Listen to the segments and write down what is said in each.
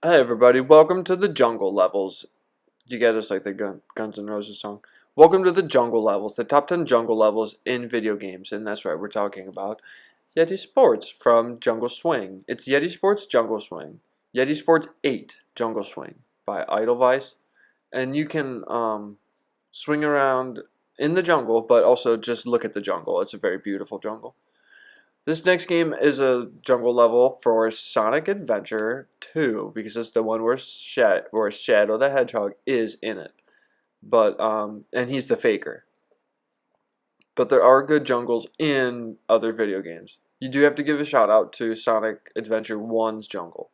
Hey everybody, welcome to the jungle levels. You get us like the Guns N' Roses song. Welcome to the jungle levels, the top 10 jungle levels in video games. And that's right, we're talking about Yeti Sports from Jungle Swing. It's Yeti Sports Jungle Swing. Yeti Sports 8 Jungle Swing by Edelweiss. And you can swing around in the jungle, but also just look at the jungle. It's a very beautiful jungle. This next game is a jungle level for Sonic Adventure 2 because it's the one where Shadow the Hedgehog is in it. But and he's the faker. But there are good jungles in other video games. You do have to give a shout out to Sonic Adventure 1's jungle.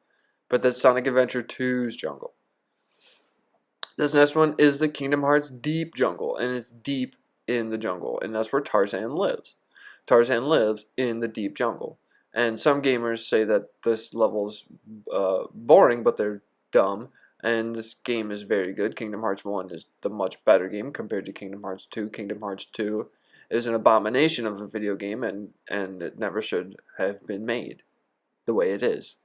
But that's Sonic Adventure 2's jungle. This next one is the Kingdom Hearts Deep Jungle, and it's deep in the jungle, and that's where Tarzan lives. Tarzan lives in the deep jungle. And some gamers say that this level is boring, but they're dumb. And this game is very good. Kingdom Hearts 1 is the much better game compared to Kingdom Hearts 2. Kingdom Hearts 2 is an abomination of a video game, and it never should have been made the way it is.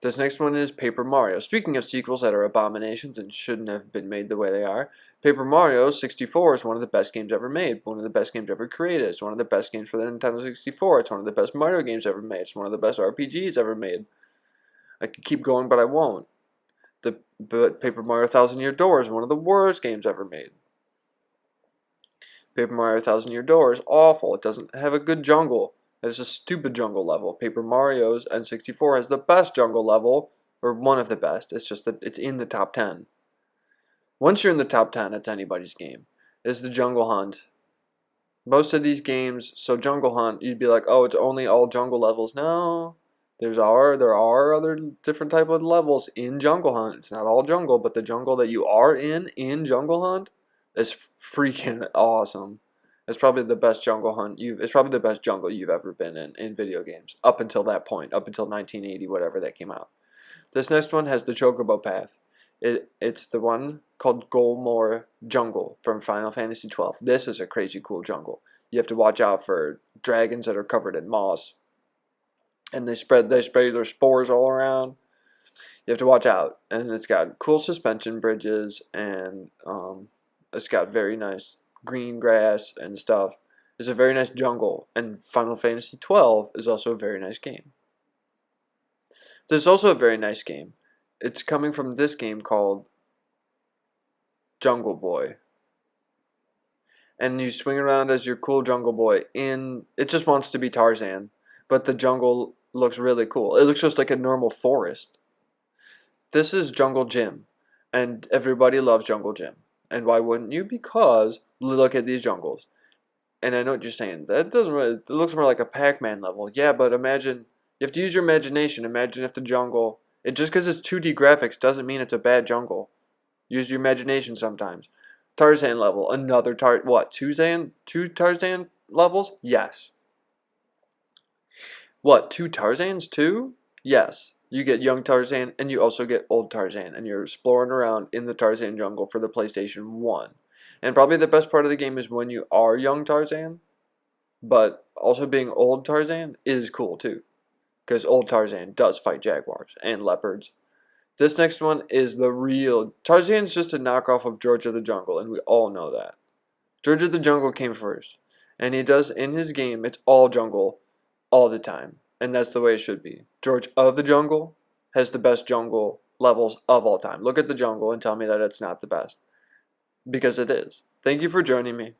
This next one is Paper Mario. Speaking of sequels that are abominations and shouldn't have been made the way they are, Paper Mario 64 is one of the best games ever made, one of the best games ever created. It's one of the best games for the Nintendo 64. It's one of the best Mario games ever made. It's one of the best RPGs ever made. I could keep going, but I won't. But Paper Mario Thousand Year Door is one of the worst games ever made. Paper Mario Thousand Year Door is awful. It doesn't have a good jungle. It's a stupid jungle level. Paper Mario's N64 has the best jungle level, or one of the best. It's just that it's in the top 10. Once you're in the top 10, it's anybody's game. It's the Jungle Hunt. Most of these games, so Jungle Hunt, you'd be like, oh, it's only all jungle levels. No, there are other different type of levels in Jungle Hunt. It's not all jungle, but the jungle that you are in Jungle Hunt is freaking awesome. It's probably the best jungle hunt it's probably the best jungle you've ever been in video games up until that point, up until 1980, whatever that came out. This next one has the Chocobo Path. It's the one called Golmore Jungle from Final Fantasy XII. This is a crazy cool jungle. You have to watch out for dragons that are covered in moss, and they spray their spores all around. You have to watch out, and it's got cool suspension bridges, and it's got very nice green grass and stuff. It's a very nice jungle, and Final Fantasy XII is also a very nice game. There's also a very nice game. It's coming from this game called Jungle Boy. And you swing around as your cool Jungle Boy it just wants to be Tarzan, but the jungle looks really cool. It looks just like a normal forest. This is Jungle Jim, and everybody loves Jungle Jim. And why wouldn't you? Because look at these jungles. And I know what you're saying. That doesn't really, it looks more like a Pac-Man level. Yeah, but imagine, you have to use your imagination. Imagine if the jungle, just because it's 2D graphics doesn't mean it's a bad jungle. Use your imagination sometimes. Tarzan level, another two Tarzan levels? Yes. What, 2 Tarzans too? Yes. You get young Tarzan, and you also get old Tarzan, and you're exploring around in the Tarzan jungle for the PlayStation 1. And probably the best part of the game is when you are young Tarzan, but also being old Tarzan is cool too, because old Tarzan does fight jaguars and leopards. This next one is the real Tarzan's just a knockoff of George of the Jungle, and we all know that. George of the Jungle came first, and he does in his game, it's all jungle all the time. And that's the way it should be. George of the Jungle has the best jungle levels of all time. Look at the jungle and tell me that it's not the best. Because it is. Thank you for joining me.